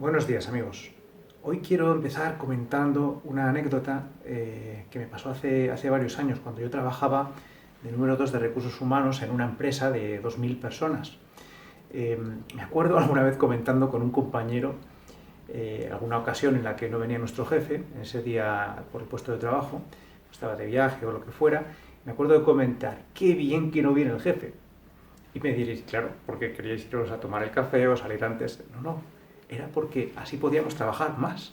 Buenos días, amigos. Hoy quiero empezar comentando una anécdota que me pasó hace varios años, cuando yo trabajaba de número 2 de recursos humanos en una empresa de 2.000 personas. Eh, Me acuerdo alguna vez comentando con un compañero, alguna ocasión en la que no venía nuestro jefe, en ese día por el puesto de trabajo, estaba de viaje o lo que fuera, me acuerdo de comentar, qué bien que no viene el jefe. Y me diréis, claro, porque queríais iros a tomar el café o salir antes. No, no, era porque así podíamos trabajar más.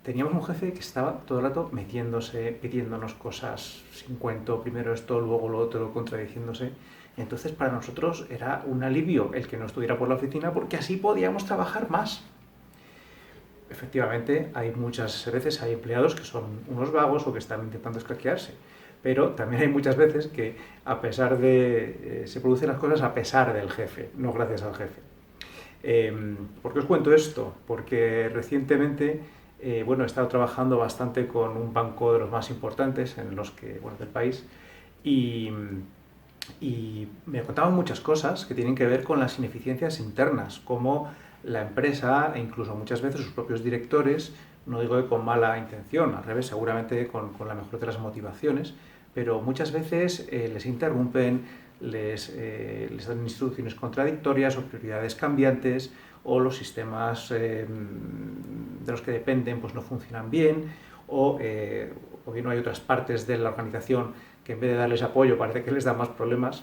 Teníamos un jefe que estaba todo el rato metiéndose, pidiéndonos cosas sin cuento, primero esto, luego lo otro, contradiciéndose. Entonces para nosotros era un alivio el que no estuviera por la oficina porque así podíamos trabajar más. Efectivamente, hay muchas veces hay empleados que son unos vagos o que están intentando escaquearse, pero también hay muchas veces que a pesar de se producen las cosas a pesar del jefe, no gracias al jefe. ¿Por qué os cuento esto? Porque recientemente he estado trabajando bastante con un banco de los más importantes en los que, del país y, y me contaban muchas cosas que tienen que ver con las ineficiencias internas, como la empresa e incluso muchas veces sus propios directores, no digo que con mala intención, al revés, seguramente con la mejor de las motivaciones, pero muchas veces les interrumpen, les dan instrucciones contradictorias o prioridades cambiantes o los sistemas de los que dependen pues no funcionan bien o bien no hay otras partes de la organización que en vez de darles apoyo parece que les da más problemas.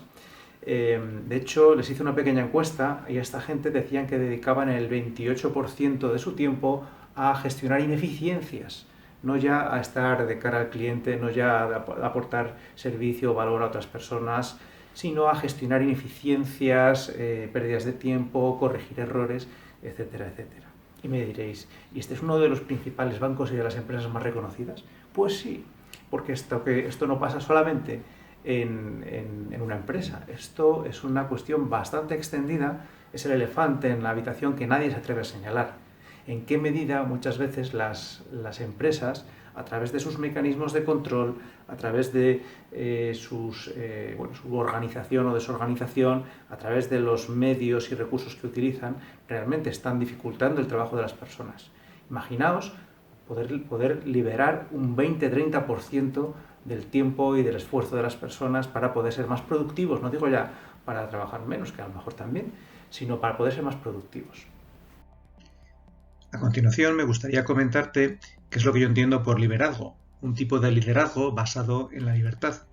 De hecho, les hice una pequeña encuesta y a esta gente decían que dedicaban el 28% de su tiempo a gestionar ineficiencias, no ya a estar de cara al cliente, no ya a aportar servicio o valor a otras personas, sino a gestionar ineficiencias, pérdidas de tiempo, corregir errores, etcétera, etcétera. Y me diréis, ¿y este es uno de los principales bancos y de las empresas más reconocidas? Pues sí, porque esto no pasa solamente en una empresa. Esto es una cuestión bastante extendida, es el elefante en la habitación que nadie se atreve a señalar. En qué medida muchas veces las empresas, a través de sus mecanismos de control, a través de su organización o desorganización, a través de los medios y recursos que utilizan, realmente están dificultando el trabajo de las personas. Imaginaos poder liberar un 20-30% del tiempo y del esfuerzo de las personas para poder ser más productivos. No digo ya para trabajar menos, que a lo mejor también, sino para poder ser más productivos. A continuación, me gustaría comentarte qué es lo que yo entiendo por liderazgo, un tipo de liderazgo basado en la libertad.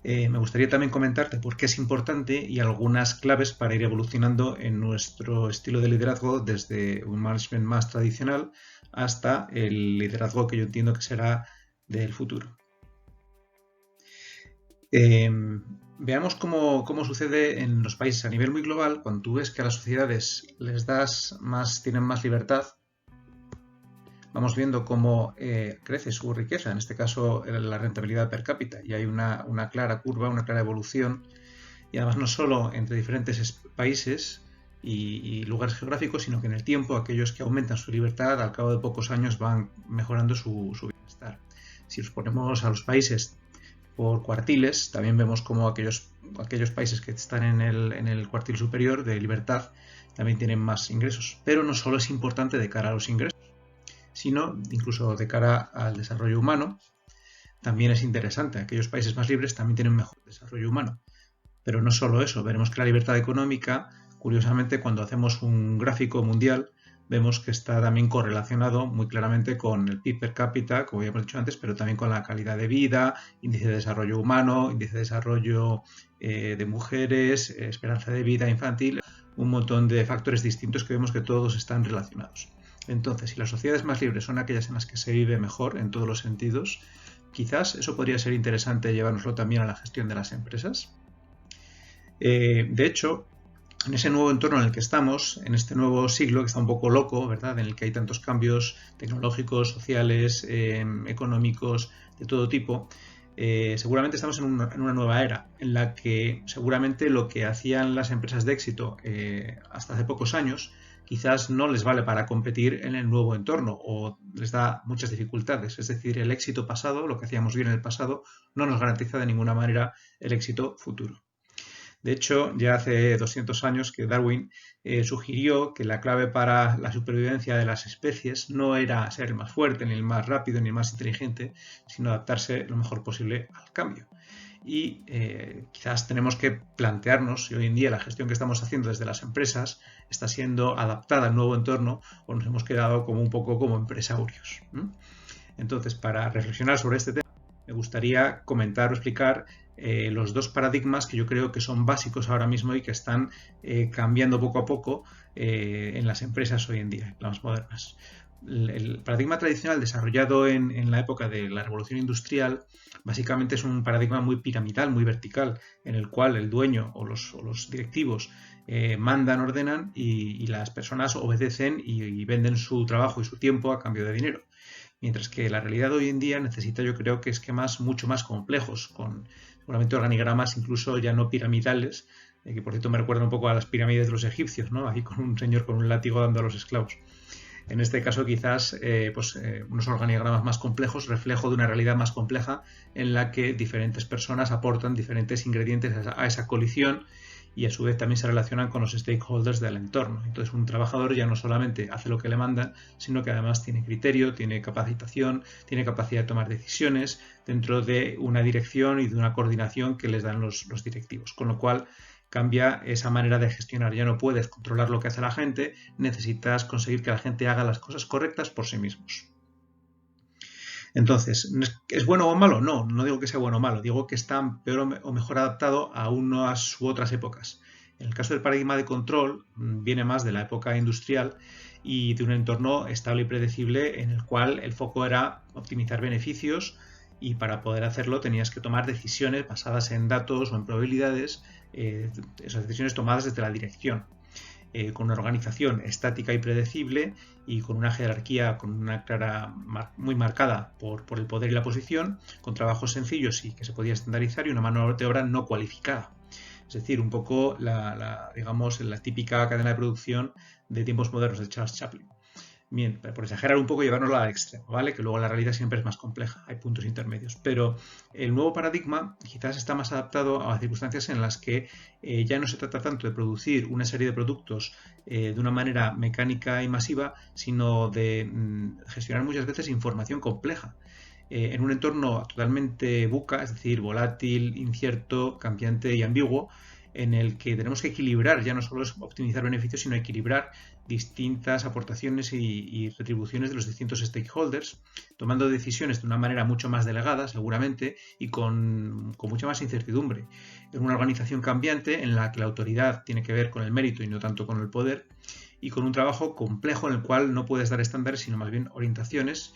Me gustaría también comentarte por qué es importante y algunas claves para ir evolucionando en nuestro estilo de liderazgo desde un management más tradicional hasta el liderazgo que yo entiendo que será del futuro. Veamos cómo sucede en los países a nivel muy global. Cuando tú ves que a las sociedades tienen más libertad, vamos viendo cómo crece su riqueza, en este caso la rentabilidad per cápita, y hay una clara curva, una clara evolución, y además no solo entre diferentes países y lugares geográficos, sino que en el tiempo aquellos que aumentan su libertad al cabo de pocos años van mejorando su bienestar. Si los ponemos a los países por cuartiles, también vemos como aquellos países que están en el cuartil superior de libertad también tienen más ingresos. Pero no solo es importante de cara a los ingresos, sino incluso de cara al desarrollo humano, también es interesante. Aquellos países más libres también tienen mejor desarrollo humano. Pero no solo eso, veremos que la libertad económica, curiosamente, cuando hacemos un gráfico mundial, vemos que está también correlacionado muy claramente con el PIB per cápita, como ya hemos dicho antes, pero también con la calidad de vida, índice de desarrollo humano, índice de desarrollo de mujeres, esperanza de vida infantil, un montón de factores distintos que vemos que todos están relacionados. Entonces, si las sociedades más libres son aquellas en las que se vive mejor en todos los sentidos, quizás eso podría ser interesante llevárnoslo también a la gestión de las empresas. De hecho, en ese nuevo entorno en el que estamos, en este nuevo siglo que está un poco loco, ¿verdad? En el que hay tantos cambios tecnológicos, sociales, económicos, de todo tipo, seguramente estamos en una nueva era en la que seguramente lo que hacían las empresas de éxito hasta hace pocos años quizás no les vale para competir en el nuevo entorno o les da muchas dificultades. Es decir, el éxito pasado, lo que hacíamos bien en el pasado, no nos garantiza de ninguna manera el éxito futuro. De hecho, ya hace 200 años que Darwin sugirió que la clave para la supervivencia de las especies no era ser el más fuerte, ni el más rápido, ni el más inteligente, sino adaptarse lo mejor posible al cambio. Y quizás tenemos que plantearnos si hoy en día la gestión que estamos haciendo desde las empresas está siendo adaptada al nuevo entorno o nos hemos quedado como un poco como empresarios. Entonces, para reflexionar sobre este tema, me gustaría comentar o explicar los dos paradigmas que yo creo que son básicos ahora mismo y que están cambiando poco a poco en las empresas hoy en día, las modernas. El paradigma tradicional desarrollado en la época de la revolución industrial básicamente es un paradigma muy piramidal, muy vertical, en el cual el dueño o los directivos mandan, ordenan y las personas obedecen y venden su trabajo y su tiempo a cambio de dinero. Mientras que la realidad de hoy en día necesita, yo creo, que esquemas mucho más complejos, con seguramente organigramas incluso ya no piramidales, que por cierto me recuerda un poco a las pirámides de los egipcios, ¿no? Ahí con un señor con un látigo dando a los esclavos. En este caso quizás unos organigramas más complejos, reflejo de una realidad más compleja en la que diferentes personas aportan diferentes ingredientes a esa colisión y a su vez también se relacionan con los stakeholders del entorno. Entonces un trabajador ya no solamente hace lo que le mandan, sino que además tiene criterio, tiene capacitación, tiene capacidad de tomar decisiones dentro de una dirección y de una coordinación que les dan los directivos. Con lo cual cambia esa manera de gestionar. Ya no puedes controlar lo que hace la gente, necesitas conseguir que la gente haga las cosas correctas por sí mismos. Entonces, ¿es bueno o malo? No, no digo que sea bueno o malo, digo que está peor o mejor adaptado a unas u otras épocas. En el caso del paradigma de control, viene más de la época industrial y de un entorno estable y predecible en el cual el foco era optimizar beneficios y para poder hacerlo tenías que tomar decisiones basadas en datos o en probabilidades, esas decisiones tomadas desde la dirección. Con una organización estática y predecible y con una jerarquía con una clara muy marcada por el poder y la posición, con trabajos sencillos y que se podía estandarizar y una mano de obra no cualificada. Es decir, un poco digamos, la típica cadena de producción de tiempos modernos de Charles Chaplin. Bien, por exagerar un poco y llevárnoslo al extremo, ¿vale? Que luego la realidad siempre es más compleja, hay puntos intermedios. Pero el nuevo paradigma quizás está más adaptado a circunstancias en las que ya no se trata tanto de producir una serie de productos de una manera mecánica y masiva, sino de gestionar muchas veces información compleja. En un entorno totalmente VUCA, es decir, volátil, incierto, cambiante y ambiguo, en el que tenemos que equilibrar, ya no solo es optimizar beneficios, sino equilibrar distintas aportaciones y retribuciones de los distintos stakeholders, tomando decisiones de una manera mucho más delegada, seguramente, y con mucha más incertidumbre. En una organización cambiante en la que la autoridad tiene que ver con el mérito y no tanto con el poder, y con un trabajo complejo en el cual no puedes dar estándares, sino más bien orientaciones,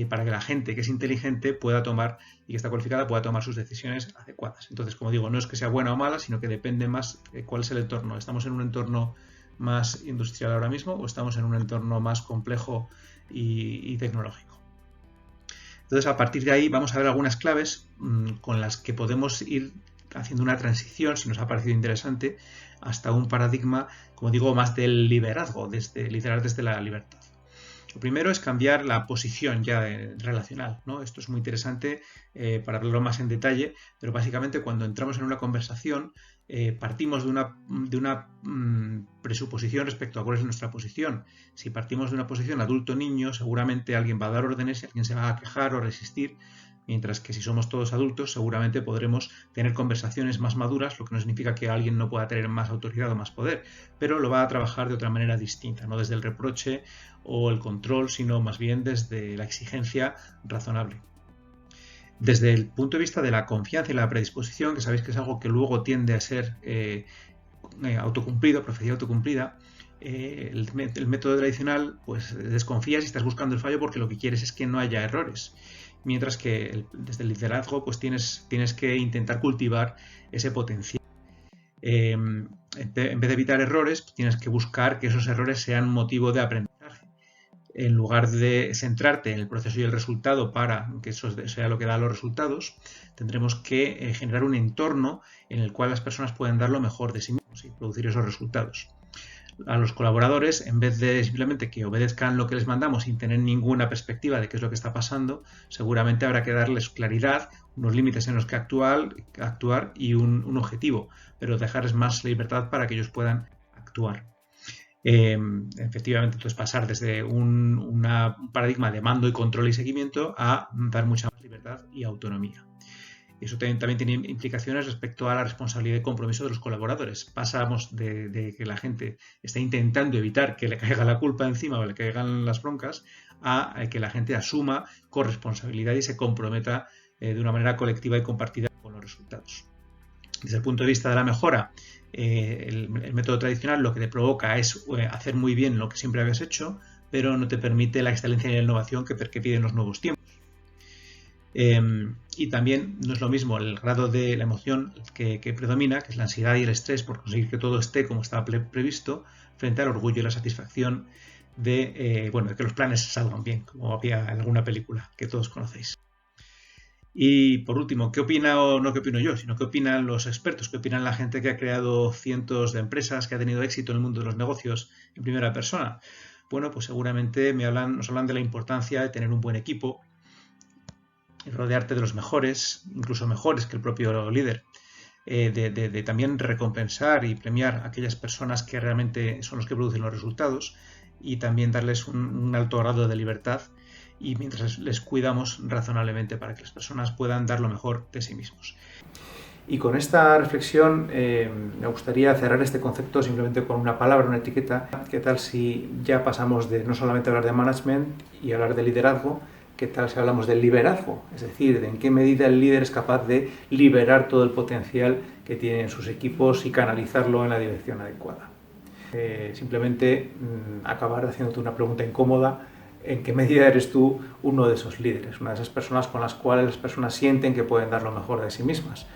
para que la gente que es inteligente pueda tomar y que está cualificada pueda tomar sus decisiones adecuadas. Entonces, como digo, no es que sea buena o mala, sino que depende más de cuál es el entorno. ¿Estamos en un entorno más industrial ahora mismo o estamos en un entorno más complejo y tecnológico? Entonces, a partir de ahí vamos a ver algunas claves con las que podemos ir haciendo una transición, si nos ha parecido interesante, hasta un paradigma, como digo, más del liderazgo, liderar desde la libertad. Lo primero es cambiar la posición ya relacional, ¿no? Esto es muy interesante para verlo más en detalle, pero básicamente cuando entramos en una conversación partimos de una presuposición respecto a cuál es nuestra posición. Si partimos de una posición adulto-niño, seguramente alguien va a dar órdenes y alguien se va a quejar o resistir, mientras que si somos todos adultos seguramente podremos tener conversaciones más maduras, lo que no significa que alguien no pueda tener más autoridad o más poder, pero lo va a trabajar de otra manera distinta, no desde el reproche o el control, sino más bien desde la exigencia razonable. Desde el punto de vista de la confianza y la predisposición, que sabéis que es algo que luego tiende a ser autocumplido, profecía autocumplida, el método tradicional, pues desconfías y estás buscando el fallo porque lo que quieres es que no haya errores. Mientras que desde el liderazgo pues tienes que intentar cultivar ese potencial. En vez de evitar errores, pues tienes que buscar que esos errores sean motivo de aprendizaje. En lugar de centrarte en el proceso y el resultado para que eso sea lo que da los resultados, tendremos que generar un entorno en el cual las personas puedan dar lo mejor de sí mismos y producir esos resultados. a los colaboradores, en vez de simplemente que obedezcan lo que les mandamos sin tener ninguna perspectiva de qué es lo que está pasando, seguramente habrá que darles claridad, unos límites en los que actuar y un objetivo, pero dejarles más libertad para que ellos puedan actuar. Efectivamente, entonces pasar desde un paradigma de mando y control y seguimiento a dar mucha más libertad y autonomía. Eso también tiene implicaciones respecto a la responsabilidad y compromiso de los colaboradores. Pasamos de que la gente está intentando evitar que le caiga la culpa encima o le caigan las broncas a que la gente asuma corresponsabilidad y se comprometa de una manera colectiva y compartida con los resultados. Desde el punto de vista de la mejora, el método tradicional lo que te provoca es hacer muy bien lo que siempre habías hecho, pero no te permite la excelencia y la innovación que piden los nuevos tiempos. Y también no es lo mismo el grado de la emoción que predomina, que es la ansiedad y el estrés por conseguir que todo esté como estaba previsto, frente al orgullo y la satisfacción de que los planes salgan bien, como había en alguna película que todos conocéis. Y por último, ¿qué opina o no qué opino yo, sino qué opinan los expertos, qué opinan la gente que ha creado cientos de empresas, que ha tenido éxito en el mundo de los negocios en primera persona? Bueno, pues seguramente nos hablan de la importancia de tener un buen equipo, rodearte de los mejores, incluso mejores que el propio líder, de también recompensar y premiar a aquellas personas que realmente son los que producen los resultados y también darles un alto grado de libertad y mientras les cuidamos razonablemente para que las personas puedan dar lo mejor de sí mismos. Y con esta reflexión me gustaría cerrar este concepto simplemente con una palabra, una etiqueta. ¿Qué tal si ya pasamos de no solamente hablar de management y hablar de liderazgo? ¿Qué tal si hablamos del liderazgo? Es decir, de en qué medida el líder es capaz de liberar todo el potencial que tienen sus equipos y canalizarlo en la dirección adecuada. Simplemente acabar haciéndote una pregunta incómoda: ¿en qué medida eres tú uno de esos líderes? Una de esas personas con las cuales las personas sienten que pueden dar lo mejor de sí mismas.